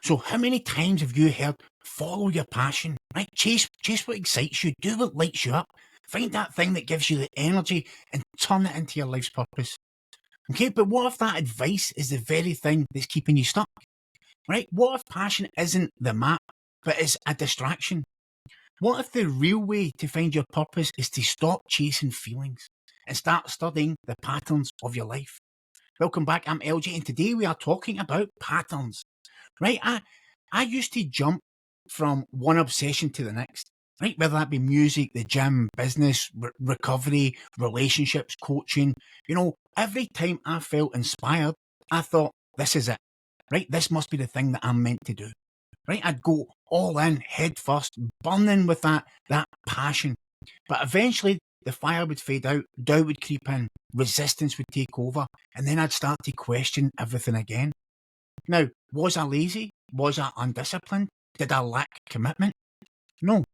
So how many times have you heard, follow your passion, right? Chase what excites you, do what lights you up, find that thing that gives you the energy and turn it into your life's purpose. Okay, but what if that advice is the very thing that's keeping you stuck, right? What if passion isn't the map, but is a distraction? What if the real way to find your purpose is to stop chasing feelings and start studying the patterns of your life? Welcome back, I'm LJ, and today we are talking about patterns. Right, I used to jump from one obsession to the next, right? Whether that be music, the gym, business, recovery, relationships, coaching. Every time I felt inspired, I thought, this is it, right? This must be the thing that I'm meant to do, right? I'd go all in, head first, burning with that passion. But eventually, the fire would fade out, doubt would creep in, resistance would take over, and then I'd start to question everything again. Now, was I lazy? Was I undisciplined? Did I lack commitment? No,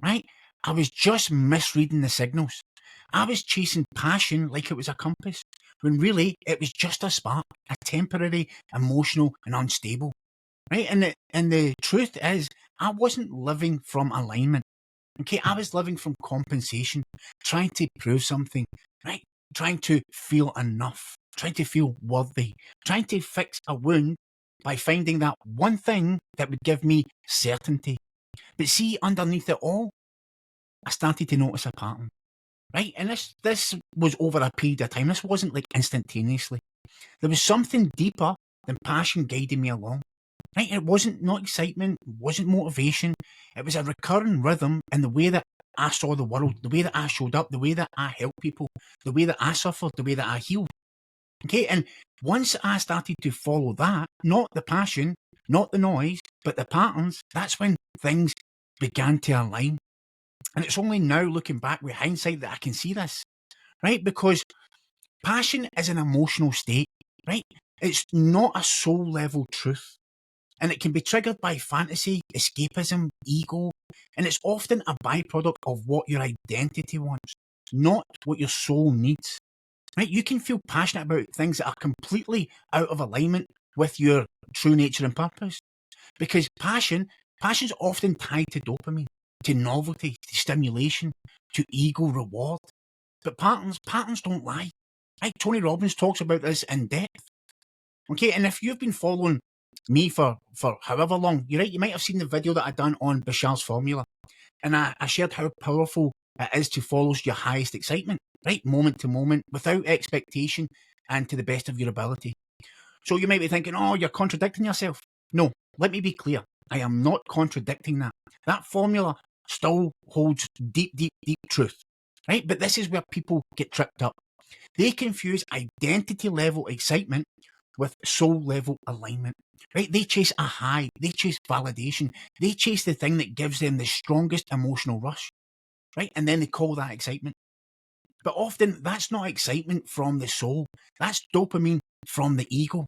right? I was just misreading the signals. I was chasing passion like it was a compass, when really it was just a spark, a temporary, emotional, and unstable. Right? And the truth is, I wasn't living from alignment. Okay, I was living from compensation, trying to prove something, right? Trying to feel enough, trying to feel worthy, trying to fix a wound by finding that one thing that would give me certainty. But see, underneath it all, I started to notice a pattern, right? And this was over a period of time. This wasn't like instantaneously. There was something deeper than passion guiding me along. Right? It wasn't not excitement, it wasn't motivation. It was a recurring rhythm in the way that I saw the world, the way that I showed up, the way that I helped people, the way that I suffered, the way that I healed. Okay, and once I started to follow that, not the passion, not the noise, but the patterns, that's when things began to align. And it's only now looking back with hindsight that I can see this, right? Because passion is an emotional state, right? It's not a soul level truth. And it can be triggered by fantasy, escapism, ego, and it's often a byproduct of what your identity wants, not what your soul needs. Right? You can feel passionate about things that are completely out of alignment with your true nature and purpose. Because passion's often tied to dopamine, to novelty, to stimulation, to ego reward. But patterns don't lie. Right? Tony Robbins talks about this in depth. Okay, and if you've been following me for however long, you're right, you might have seen the video that I done on Bashar's formula. And I shared how powerful it is to follow your highest excitement, right? Moment to moment, without expectation and to the best of your ability. So you might be thinking, oh, you're contradicting yourself. No, let me be clear. I am not contradicting that. That formula still holds deep, deep, deep truth, right? But this is where people get tripped up. They confuse identity level excitement with soul level alignment, right? They chase a high, they chase validation, they chase the thing that gives them the strongest emotional rush, right? And then they call that excitement. But often that's not excitement from the soul, that's dopamine from the ego.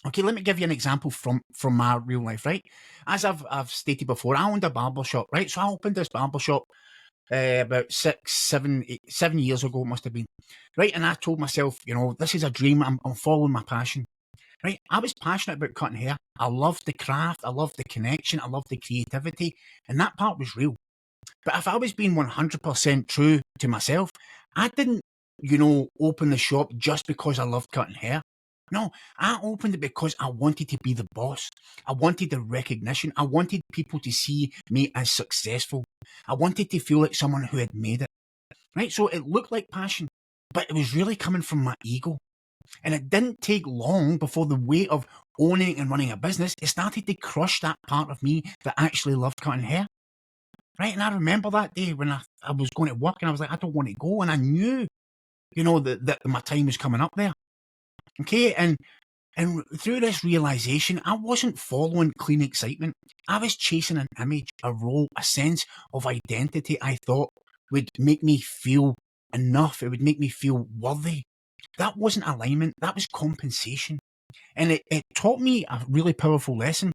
Okay, let me give you an example from my real life, right? As I've stated before, I owned a barber shop, right? So I opened this barber shop about 7 years ago, it must have been, right? And I told myself, this is a dream. I'm following my passion, right? I was passionate about cutting hair. I loved the craft. I loved the connection. I loved the creativity, and that part was real. But if I was being 100% true to myself, I didn't, open the shop just because I loved cutting hair. No, I opened it because I wanted to be the boss. I wanted the recognition. I wanted people to see me as successful. I wanted to feel like someone who had made it, right? So it looked like passion, but it was really coming from my ego. And it didn't take long before the weight of owning and running a business, it started to crush that part of me that actually loved cutting hair, right? And I remember that day when I was going to work and I was like, I don't want to go. And I knew, that my time was coming up there. Okay, and through this realization, I wasn't following clean excitement. I was chasing an image, a role, a sense of identity I thought would make me feel enough. It would make me feel worthy. That wasn't alignment. That was compensation. And it taught me a really powerful lesson.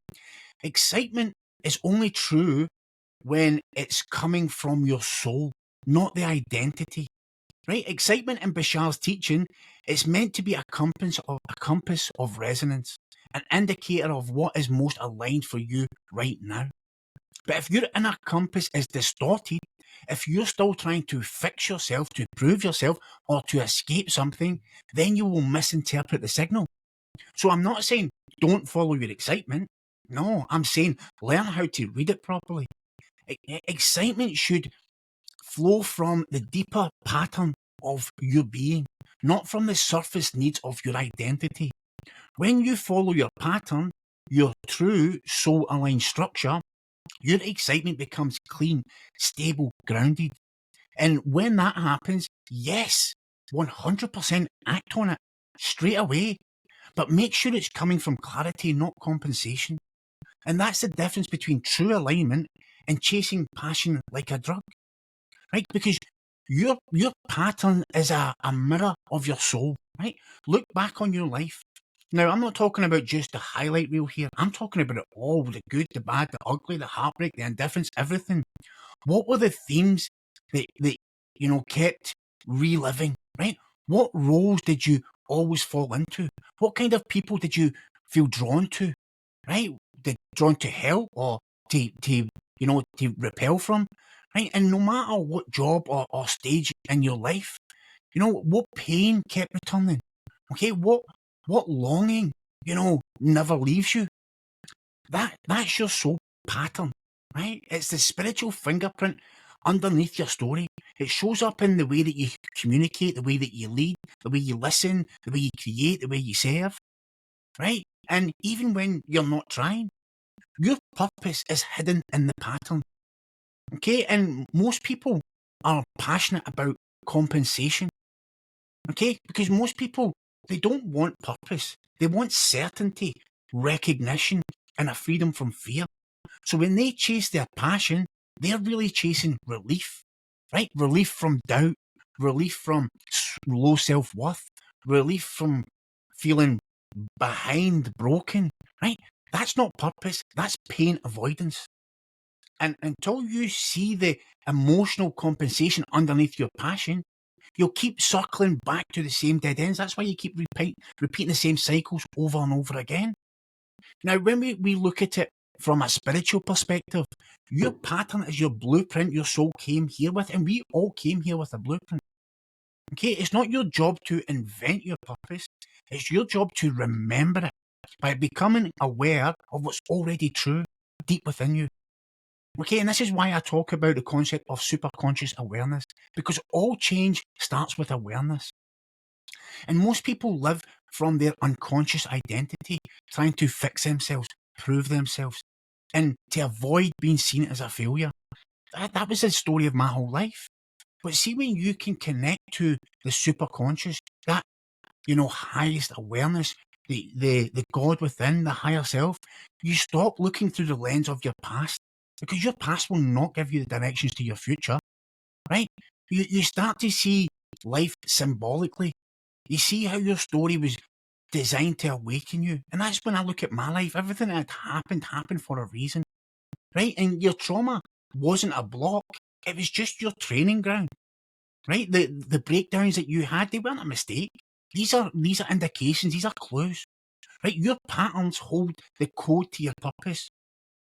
Excitement is only true when it's coming from your soul, not the identity. Right? Excitement in Bashar's teaching is meant to be a compass of resonance. an indicator of what is most aligned for you right now. But if your inner compass is distorted, if you're still trying to fix yourself, to prove yourself, or to escape something, then you will misinterpret the signal. So I'm not saying don't follow your excitement. No, I'm saying learn how to read it properly. Excitement should flow from the deeper pattern of your being, not from the surface needs of your identity. When you follow your pattern, your true soul-aligned structure, your excitement becomes clean, stable, grounded. And when that happens, yes, 100% act on it straight away. But make sure it's coming from clarity, not compensation. And that's the difference between true alignment and chasing passion like a drug, right? Because your pattern is a mirror of your soul, right? Look back on your life. Now, I'm not talking about just the highlight reel here. I'm talking about it all, the good, the bad, the ugly, the heartbreak, the indifference, everything. What were the themes that kept reliving, right? What roles did you always fall into? What kind of people did you feel drawn to, right? Drawn to help or to repel from, right? And no matter what job or stage in your life, what pain kept returning, okay? What longing, never leaves you. That's your soul pattern, right? It's the spiritual fingerprint underneath your story. It shows up in the way that you communicate, the way that you lead, the way you listen, the way you create, the way you serve, right? And even when you're not trying, your purpose is hidden in the pattern, okay? And most people are passionate about compensation, okay? Because most people, they don't want purpose. They want certainty, recognition, and a freedom from fear. So when they chase their passion, they're really chasing relief, right? Relief from doubt, relief from low self-worth, relief from feeling behind, broken, right? That's not purpose, that's pain avoidance. And until you see the emotional compensation underneath your passion, you'll keep circling back to the same dead ends. That's why you keep repeating the same cycles over and over again. Now, when we look at it from a spiritual perspective, your pattern is your blueprint your soul came here with, and we all came here with a blueprint. Okay, it's not your job to invent your purpose, it's your job to remember it by becoming aware of what's already true deep within you. Okay, and this is why I talk about the concept of superconscious awareness, because all change starts with awareness. And most people live from their unconscious identity, trying to fix themselves, prove themselves, and to avoid being seen as a failure. That was the story of my whole life. But see, when you can connect to the superconscious, that, highest awareness, the God within, the higher self, you stop looking through the lens of your past, because your past will not give you the directions to your future, right? You start to see life symbolically. You see how your story was designed to awaken you. And that's when I look at my life. Everything that happened for a reason, right? And your trauma wasn't a block. It was just your training ground, right? The breakdowns that you had, they weren't a mistake. These are indications. These are clues, right? Your patterns hold the code to your purpose,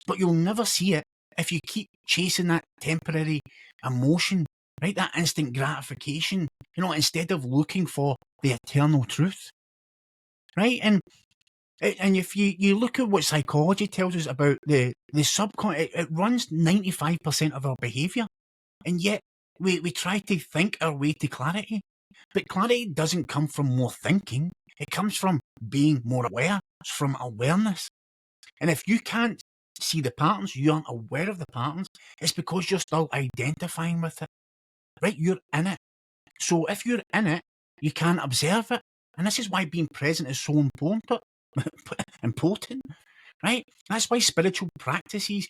but you'll never see it if you keep chasing that temporary emotion, right? That instant gratification, instead of looking for the eternal truth, right? And if you look at what psychology tells us about the subconscious, it runs 95% of our behaviour, and yet we try to think our way to clarity. But clarity doesn't come from more thinking, it comes from being more aware. It's from awareness. And if you can't see the patterns, you aren't aware of the patterns, it's because you're still identifying with it, right? You're in it. So if you're in it, you can't observe it. And this is why being present is so important, right? That's why spiritual practices,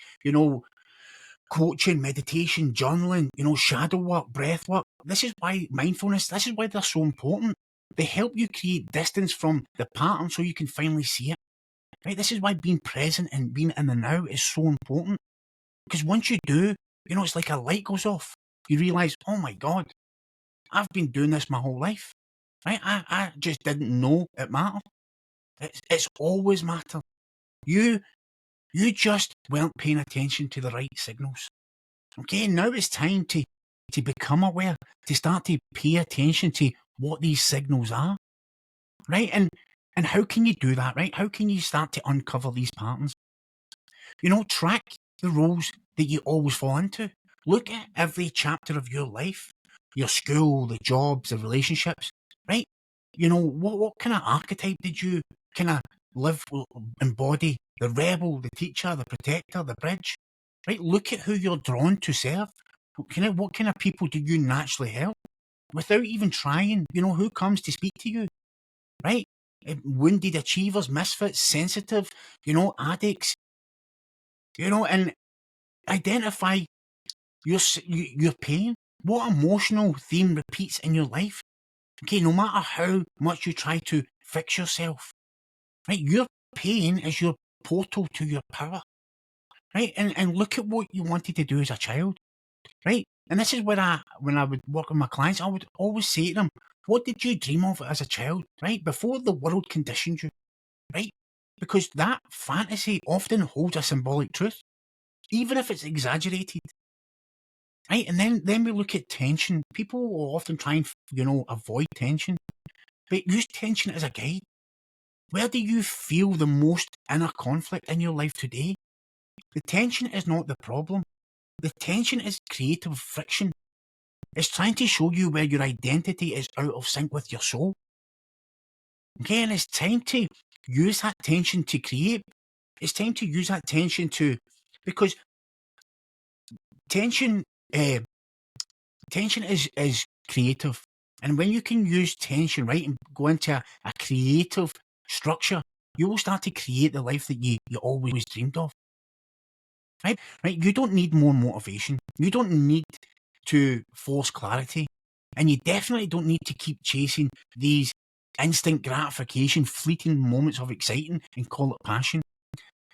coaching, meditation, journaling, shadow work, breath work, this is why mindfulness, this is why they're so important. They help you create distance from the pattern so you can finally see it, right? This is why being present and being in the now is so important. Because once you do, it's like a light goes off. You realise, oh my God, I've been doing this my whole life, right? I just didn't know it mattered. It's always mattered. You just weren't paying attention to the right signals. Okay, now it's time to become aware, to start to pay attention to what these signals are, right? And how can you do that, right? How can you start to uncover these patterns? Track the roles that you always fall into. Look at every chapter of your life, your school, the jobs, the relationships, right? What kind of archetype did you kind of embody? The rebel, the teacher, the protector, the bridge, right? Look at who you're drawn to serve. What kind of people do you naturally help without even trying? Who comes to speak to you, right? Wounded achievers, misfits, sensitive, addicts, and identify your pain. What emotional theme repeats in your life? Okay, no matter how much you try to fix yourself, right? Your pain is your portal to your power, right? And look at what you wanted to do as a child, right? And this is where when I would work with my clients, I would always say to them, what did you dream of as a child, right? Before the world conditioned you, right? Because that fantasy often holds a symbolic truth, even if it's exaggerated. Right, and then we look at tension. People will often try and avoid tension, but use tension as a guide. Where do you feel the most inner conflict in your life today? The tension is not the problem. The tension is creative friction. It's trying to show you where your identity is out of sync with your soul. Okay, and it's time to use that tension to create. It's time to use that tension because tension tension is creative. And when you can use tension, right, and go into a creative structure, you will start to create the life that you always dreamed of. Right? You don't need more motivation. You don't need to force clarity. And you definitely don't need to keep chasing these instant gratification, fleeting moments of exciting and call it passion.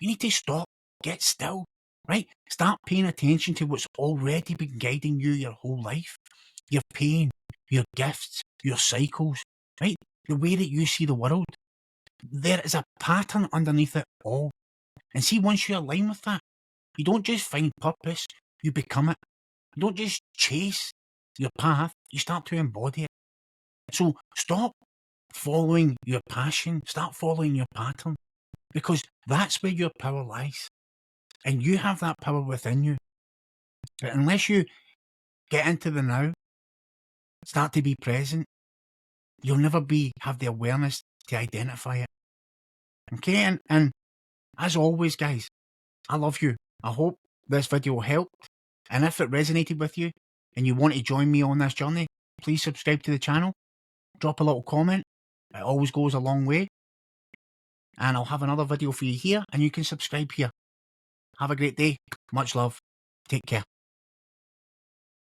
You need to stop, get still, right? Start paying attention to what's already been guiding you your whole life. Your pain, your gifts, your cycles, right? The way that you see the world. There is a pattern underneath it all. And see, once you align with that, you don't just find purpose, you become it. You don't just chase your path, you start to embody it. So stop following your passion, start following your pattern, because that's where your power lies. And you have that power within you. But unless you get into the now, start to be present, you'll never have the awareness to identify it. Okay, and as always, guys, I love you. I hope this video helped. And if it resonated with you and you want to join me on this journey, please subscribe to the channel. Drop a little comment. It always goes a long way. And I'll have another video for you here and you can subscribe here. Have a great day. Much love. Take care.